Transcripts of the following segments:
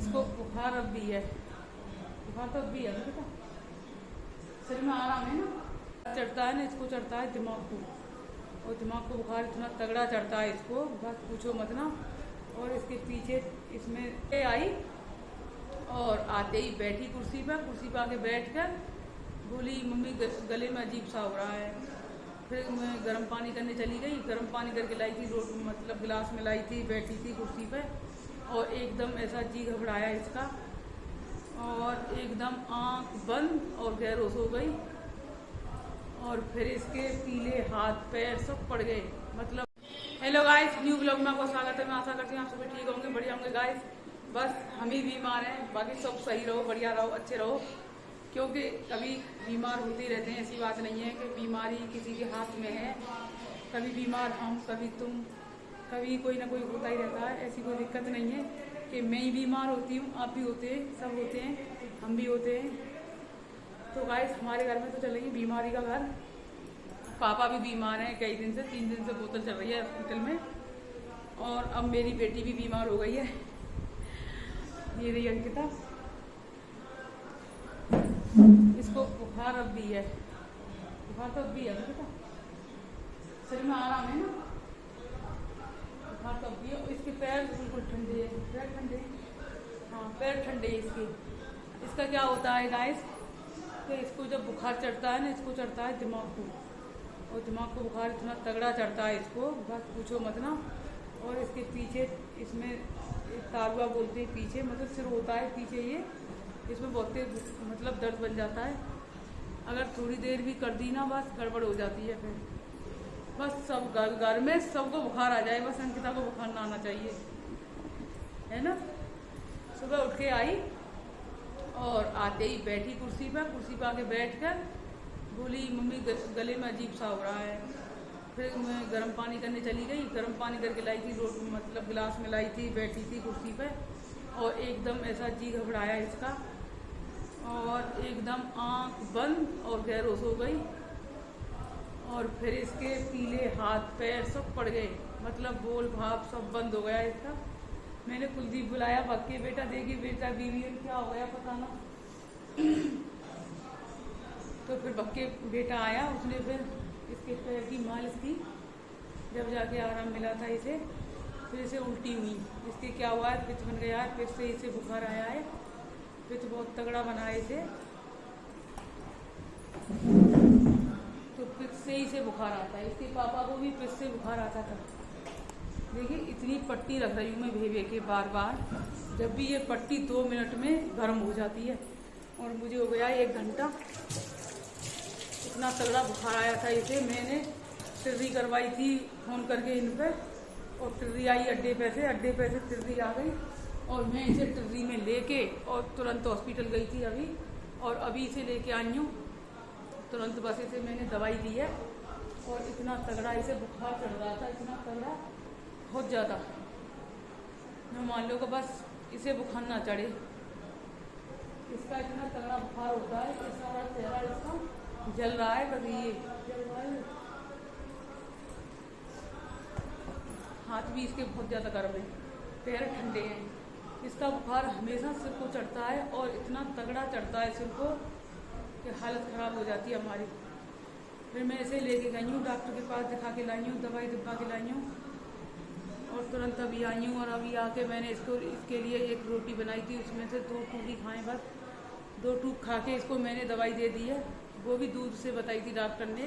इसको बुखार अब भी है, बुखार तो अब भी है ना बेटा, शरीर में आराम है ना। चढ़ता है ना, इसको चढ़ता है दिमाग को, और दिमाग को बुखार इतना तगड़ा चढ़ता है इसको, बस पूछो मत ना। और इसके पीछे इसमें आई और आते ही बैठी कुर्सी पर आके बैठ कर बोली मम्मी गले में अजीब सा हो रहा है। फिर मैं गर्म पानी करने चली गई, गर्म पानी करके लाई थी, मतलब गिलास में लाई थी, बैठी थी कुर्सी पे, और एकदम ऐसा जी घबराया इसका, और एकदम आंख बंद और बेहोश हो गई। और फिर इसके पीले हाथ पैर सब पड़ गए। मतलब हेलो गाइस, न्यू ब्लॉग में आपका स्वागत है। मैं आशा करती हूँ आप सभी ठीक होंगे, बढ़िया होंगे गाइस। बस हम ही बीमार हैं, बाकी सब सही रहो, बढ़िया रहो, अच्छे रहो, क्योंकि कभी बीमार होते ही रहते हैं। ऐसी बात नहीं है कि बीमारी किसी के हाथ में है। कभी बीमार हम, कभी तुम, कभी कोई ना कोई होता ही रहता है। ऐसी कोई दिक्कत नहीं है कि मैं ही बीमार होती हूँ, आप भी होते हैं, सब होते हैं, हम भी होते हैं। तो गाइस हमारे घर में तो चल रही है बीमारी का घर। पापा भी बीमार हैं कई दिन से, 3 दिन से बोतल चल रही है हॉस्पिटल में। और अब मेरी बेटी भी बीमार हो गई है, ये रही अंकिता, इसको बुखार अब भी है, बुखार तो अब भी है ना बेटा, शरीर में आराम है ना, बुखार तो अब भी है। इसके पैर बिल्कुल ठंडे हैं, पैर ठंडे, हाँ पैर ठंडे इसके। इसका क्या होता है गाइस कि इसको जब बुखार चढ़ता है ना, इसको चढ़ता है दिमाग को, और दिमाग को बुखार इतना तगड़ा चढ़ता है इसको, बस पूछो मत ना। और इसके पीछे इसमें तारुआ बोलते हैं पीछे, मतलब सिर होता है पीछे, ये इसमें बहुत मतलब दर्द बन जाता है। अगर थोड़ी देर भी कर दी ना, बस गड़बड़ हो जाती है। फिर बस सब घर में सबको बुखार आ जाए, बस अंकिता को बुखार ना आना चाहिए, है ना। सुबह उठ के आई और आते ही बैठी कुर्सी पर आके बैठ कर बोली मम्मी गले में अजीब सा हो रहा है। फिर मैं गर्म पानी करने चली गई, गर्म पानी करके लाई थी, मतलब गिलास में लाई थी, बैठी थी कुर्सी पे, और एकदम ऐसा जी घबराया इसका, और एकदम आंख बंद और बेहोश हो गई। और फिर इसके पीले हाथ पैर सब पड़ गए, मतलब बोल भाप सब बंद हो गया इसका। मैंने कुलदीप बुलाया, भाग के बेटा देखी बेटा बीवी क्या हो गया पता ना। तो फिर बक्के बेटा आया, उसने फिर इसके पैर की मालिश की, जब जाके आराम मिला था इसे। फिर इसे उल्टी हुई, इसके क्या हुआ है, पित्त बन गया है, पित्त से इसे बुखार आया है, पित्त बहुत तगड़ा बना है इसे, तो पित्त से इसे बुखार आता है। इसके पापा को भी पित्त से बुखार आता था। देखिए इतनी पट्टी रख रही हूँ मैं भेवे के बार बार, जब भी ये पट्टी 2 मिनट में गर्म हो जाती है। और मुझे हो गया 1 घंटा, इतना तगड़ा बुखार आया था इसे। मैंने टिर्री करवाई थी फ़ोन करके इन पर, और टिर्री आई अड्डे पे से टिर्री आ गई, और मैं इसे टिर्री में लेके और तुरंत हॉस्पिटल गई थी अभी, और अभी इसे लेके आई हूँ तुरंत। बस इसे मैंने दवाई दी है, और इतना तगड़ा इसे बुखार चढ़ रहा था, इतना तगड़ा, बहुत ज़्यादा। मैं मान लो कि बस इसे बुखार ना चढ़े, इसका इतना तगड़ा बुखार होता है कि सारा चेहरा इसका जल रहा है, कभी ये जल रहा है, हाथ भी इसके बहुत ज़्यादा गर्म है, पैर ठंडे हैं। इसका बुखार हमेशा सिर को चढ़ता है, और इतना तगड़ा चढ़ता है सिर को कि हालत ख़राब हो जाती है हमारी। फिर मैं इसे लेके गई हूँ डॉक्टर के पास, दिखा के लाई हूँ, दवाई दिखा के लाई हूँ, और तुरंत अभी आई हूँ। और अभी आके मैंने इसके लिए 1 रोटी बनाई थी, उसमें से 2 टूक ही खाएँ, बस 2 टूक खा के इसको मैंने दवाई दे दी है। वो भी दूध से बताई थी डॉक्टर ने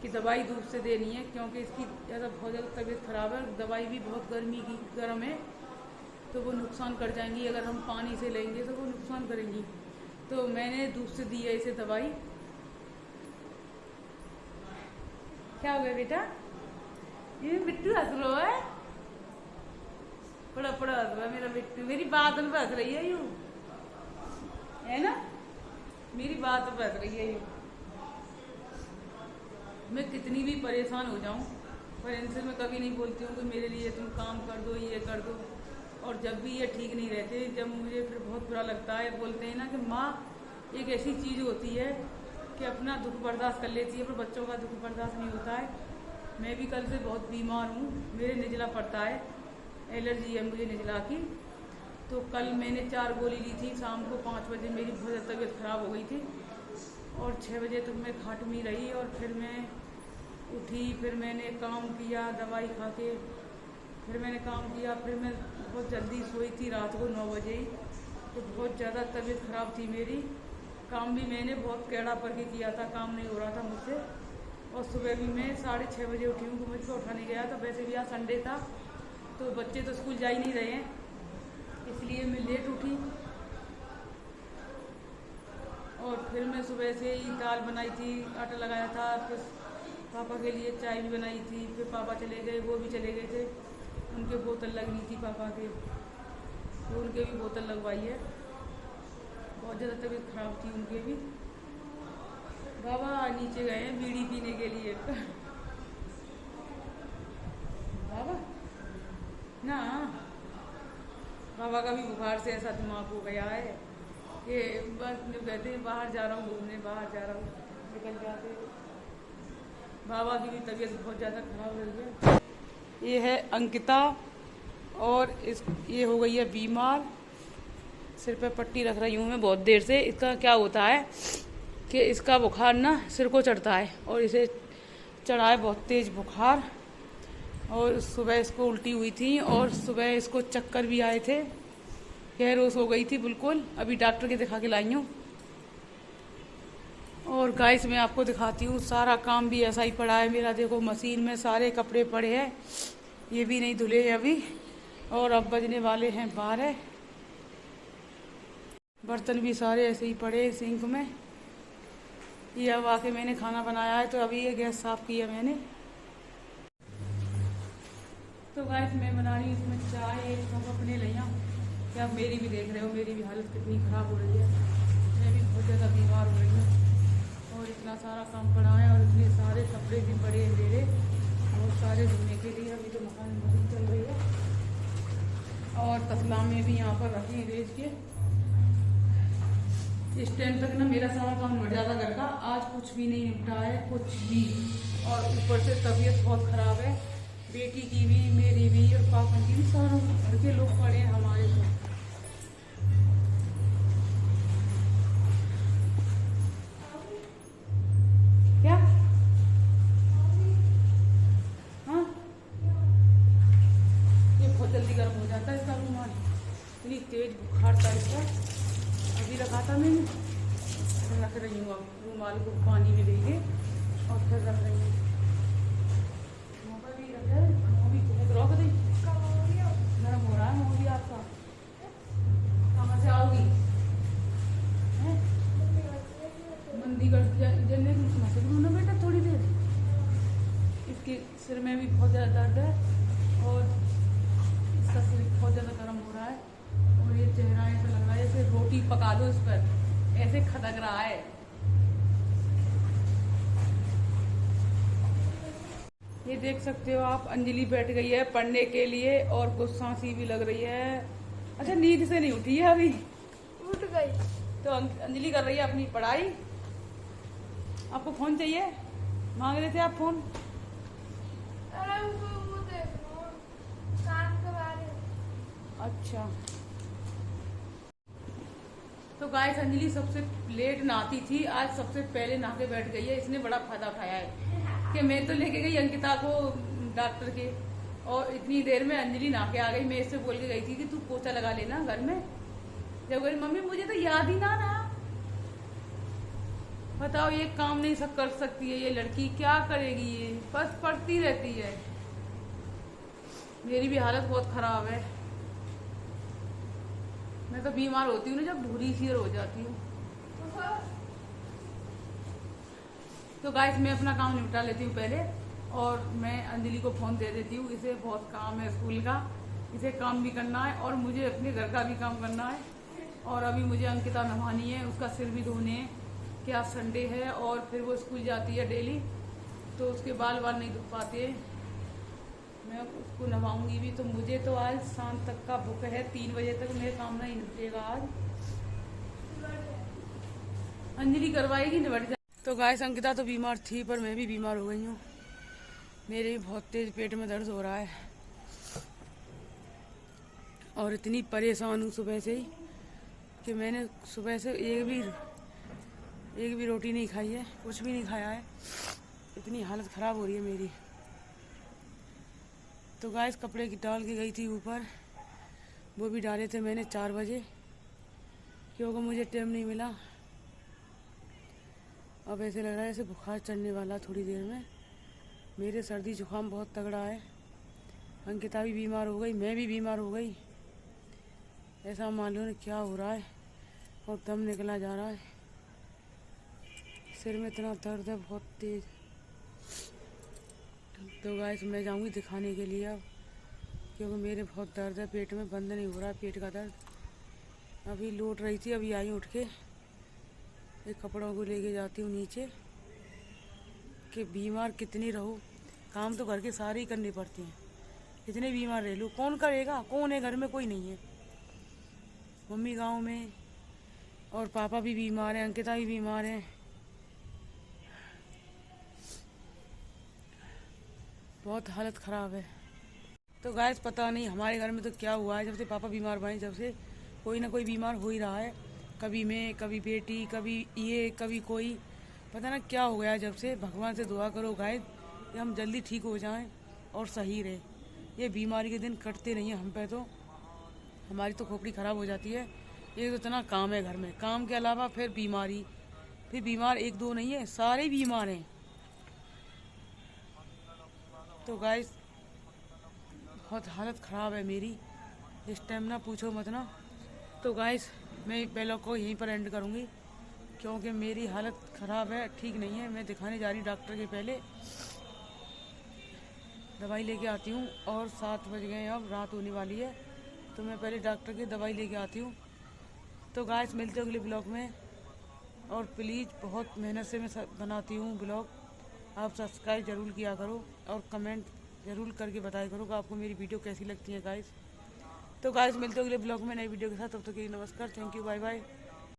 कि दवाई दूध से देनी है, क्योंकि इसकी बहुत ज़्यादा तबीयत ख़राब है। दवाई भी बहुत गर्म है, तो वो नुकसान कर जाएंगी। अगर हम पानी से लेंगे तो वो नुकसान करेंगी, तो मैंने दूध से दी है इसे दवाई। क्या हो गया बेटा, ये बिट्टू हंस रहा है, बड़ा हंस रहा है मेरा बिट्टू, मेरी बात में हंस रही है यूँ, है ना, मेरी बात में हंस रही है यूँ। मैं कितनी भी परेशान हो जाऊं, पर इनसे मैं कभी नहीं बोलती हूँ कि मेरे लिए तुम काम कर दो, ये कर दो। और जब भी ये ठीक नहीं रहते, जब मुझे फिर बहुत बुरा लगता है, बोलते हैं ना कि माँ एक ऐसी चीज़ होती है कि अपना दुख बर्दाश्त कर लेती है, पर बच्चों का दुख बर्दाश्त नहीं होता है। मैं भी कल से बहुत बीमार हूँ, मेरे निजला पड़ता है, एलर्जी है मुझे निजला की। तो कल मैंने 4 गोली ली थी। शाम को 5 बजे मेरी बहुत ज़्यादा तबीयत ख़राब हो गई थी और 6 बजे तक मैं खाट में रही और फिर मैं उठी, फिर मैंने काम किया दवाई खा के, फिर मैंने काम किया, फिर मैं बहुत जल्दी सोई थी रात को 9 बजे ही। तो बहुत ज़्यादा तबीयत ख़राब थी मेरी। काम भी मैंने बहुत कैड़ा पर के किया था, काम नहीं हो रहा था मुझसे। और सुबह भी मैं 6:30 बजे उठी हूँ, मुझको उठा नहीं गया था। वैसे भी आज संडे था तो बच्चे तो स्कूल जा ही नहीं रहे हैं, इसलिए मैं लेट उठी। और फिर मैं सुबह से ही दाल बनाई थी, आटा लगाया था, फिर पापा के लिए चाय भी बनाई थी। फिर पापा चले गए, वो भी चले गए थे, उनके बोतल लगनी थी पापा के, तो उनके भी बोतल लगवाई है। बहुत ज़्यादा तबीयत ख़राब थी उनके भी। बाबा नीचे गए हैं बीड़ी पीने के लिए। बाबा ना, बाबा का भी बुखार से ऐसा दिमाग हो गया है कि बस कहते हैं बाहर जा रहा हूँ घूमने, बाहर जा रहा हूँ, निकल जाते। बाबा की भी तबीयत बहुत ज़्यादा ख़राब रही है। ये है अंकिता और ये हो गई है बीमार। सिर पे पट्टी रख रही हूँ मैं बहुत देर से। इसका क्या होता है कि इसका बुखार ना सिर को चढ़ता है और इसे चढ़ा है बहुत तेज़ बुखार। और सुबह इसको उल्टी हुई थी और सुबह इसको चक्कर भी आए थे, बेहोश हो गई थी बिल्कुल। अभी डॉक्टर के दिखा के लाई हूँ। और गाइस मैं आपको दिखाती हूँ, सारा काम भी ऐसा ही पड़ा है मेरा। देखो मशीन में सारे कपड़े पड़े हैं, ये भी नहीं धुले अभी। और अब बजने वाले हैं 12। बर्तन भी सारे ऐसे ही पड़े सिंक में। ये अब आके मैंने खाना बनाया है, तो अभी ये गैस साफ़ किया मैंने। तो गाइस मैं बना रही हूँ इसमें चाय, एक कप अपने लिया। क्या आप मेरी भी देख रहे हो, मेरी भी हालत कितनी ख़राब हो रही है। मैं भी बहुत ज़्यादा बीमार हो रही हूँ और इतना सारा काम पड़ा है और इतने सारे कपड़े भी पड़े हैं मेरे, बहुत सारे धोने के लिए। अभी तो मकान मशीन चल रही है और तसला में भी यहाँ पर रखे हैं रेज के। इस टाइम तक ना मेरा सारा काम निपट जाता घर का। आज कुछ भी नहीं निपटा है, कुछ भी। और ऊपर से तबीयत बहुत ख़राब है, बेटी की भी, मेरी भी और पापा की भी। सारों घर के लोग पड़े हैं हमारे को। क्या हाँ, ये बहुत जल्दी गर्म हो जाता है इसका रुमाल, इतनी तेज बुखार था इसका। अभी रखा था मैंने, रख रही हूँ। अब रुमाल को पानी में लेके और फिर रख रही हूँ। रोक दी, गर्म हो रहा है मोदी आपका। कहाँ से आओगी? मंदी कर जल्दी कुछ मत ना बेटा, थोड़ी देर। इसके सिर में भी बहुत ज़्यादा दर्द है और इसका सिर बहुत ज़्यादा गर्म हो रहा है। और ये चेहरा ऐसा लग रहा है जैसे रोटी पका दो इस पर, ऐसे खदक रहा है। ये देख सकते हो आप, अंजलि बैठ गई है पढ़ने के लिए और गुस्सा सी भी लग रही है। अच्छा नींद से नहीं उठी है अभी, उठ गई। तो अंजलि कर रही है अपनी पढ़ाई। आपको फोन चाहिए, मांग रहे थे आप फोन? अरे वो देख काम के बारे में। अच्छा तो गाइस अंजलि सबसे लेट नहाती थी, आज सबसे पहले नहा के बैठ गई है। इसने बड़ा फायदा उठाया है कि मैं तो लेके गई अंकिता को डॉक्टर के और इतनी देर में अंजलि नहा के आ गई। मैं इससे बोल के गई थी कि तू पोछा लगा लेना घर में। जब बोली मम्मी मुझे तो याद ही ना रहा। बताओ ये काम नहीं सब कर सकती है ये लड़की, क्या करेगी ये, बस पढ़ती रहती है। मेरी भी हालत बहुत खराब है, मैं तो बीमार होती हूँ ना जब भूरी सी हो जाती हूँ। तो गाइस मैं अपना काम निपटा लेती हूँ पहले और मैं अंजलि को फ़ोन दे देती हूँ। इसे बहुत काम है स्कूल का, इसे काम भी करना है और मुझे अपने घर का भी काम करना है। और अभी मुझे अंकिता नहानी है, उसका सिर भी धोने हैं कि आज संडे है और फिर वो स्कूल जाती है डेली, तो उसके बाल नहीं धो पाते। मैं उसको नहवाऊंगी भी। तो मुझे तो आज शाम तक का भूख है, 3 बजे तक मेरा काम नहीं निपटेगा आज। अंजलि करवाएगी निपट जाए। तो गाइस अंकिता तो बीमार थी पर मैं भी बीमार हो गई हूँ। मेरे भी बहुत तेज पेट में दर्द हो रहा है और इतनी परेशान हूँ सुबह से ही कि मैंने सुबह से एक भी रोटी नहीं खाई है, कुछ भी नहीं खाया है। इतनी हालत ख़राब हो रही है मेरी। तो गाइस कपड़े की डाल के गई थी ऊपर, वो भी डाले थे मैंने 4 बजे, क्योंकि मुझे टाइम नहीं मिला। अब ऐसे लग रहा है जैसे बुखार चढ़ने वाला थोड़ी देर में। मेरे सर्दी जुकाम बहुत तगड़ा है। अंकिता भी बीमार हो गई, मैं भी बीमार हो गई। ऐसा मालूम नहीं क्या हो रहा है और दम निकला जा रहा है। सिर में इतना दर्द है बहुत तेज। तो गाइस मैं जाऊंगी दिखाने के लिए अब, क्योंकि मेरे बहुत दर्द है पेट में, बंद नहीं हो रहा है पेट का दर्द। अभी लौट रही थी, अभी आई उठ के। एक कपड़ों को लेके जाती हूँ नीचे कि बीमार कितनी रहो, काम तो घर के सारे ही करने पड़ते हैं। कितने बीमार रह लो, कौन करेगा? कौन है घर में? कोई नहीं है। मम्मी गांव में और पापा भी बीमार हैं, अंकिता भी बीमार है। बहुत हालत ख़राब है। तो गाइस पता नहीं हमारे घर में तो क्या हुआ है, जब से पापा बीमार पड़े जब से कोई ना कोई बीमार हो ही रहा है। कभी मैं, कभी बेटी, कभी ये, कभी कोई, पता ना क्या हो गया। जब से भगवान से दुआ करो गाइस कि हम जल्दी ठीक हो जाएं और सही रहे। ये बीमारी के दिन कटते नहीं हैं हम पे, तो हमारी तो खोपड़ी ख़राब हो जाती है। एक तो इतना काम है घर में, काम के अलावा फिर बीमारी, फिर बीमार एक दो नहीं है, सारे बीमार हैं। तो गाइस बहुत हालत ख़राब है मेरी इस टाइम ना, पूछो मत ना। तो गाइस मैं ब्लॉग को यहीं पर एंड करूँगी, क्योंकि मेरी हालत ख़राब है, ठीक नहीं है। मैं दिखाने जा रही डॉक्टर के, पहले दवाई लेके आती हूँ। और 7 बज गए, अब रात होने वाली है, तो मैं पहले डॉक्टर की दवाई लेके आती हूँ। तो गाइस मिलते हैं अगले ब्लॉग में। और प्लीज़ बहुत मेहनत से मैं बनाती हूँ ब्लॉग, आप सब्सक्राइब ज़रूर किया करो और कमेंट ज़रूर करके बताया करो कि आपको मेरी वीडियो कैसी लगती है गाइस। तो गाइस मिलते हैं अगले ब्लॉग में नई वीडियो के साथ। तब तक के लिए नमस्कार, थैंक यू, बाय बाय।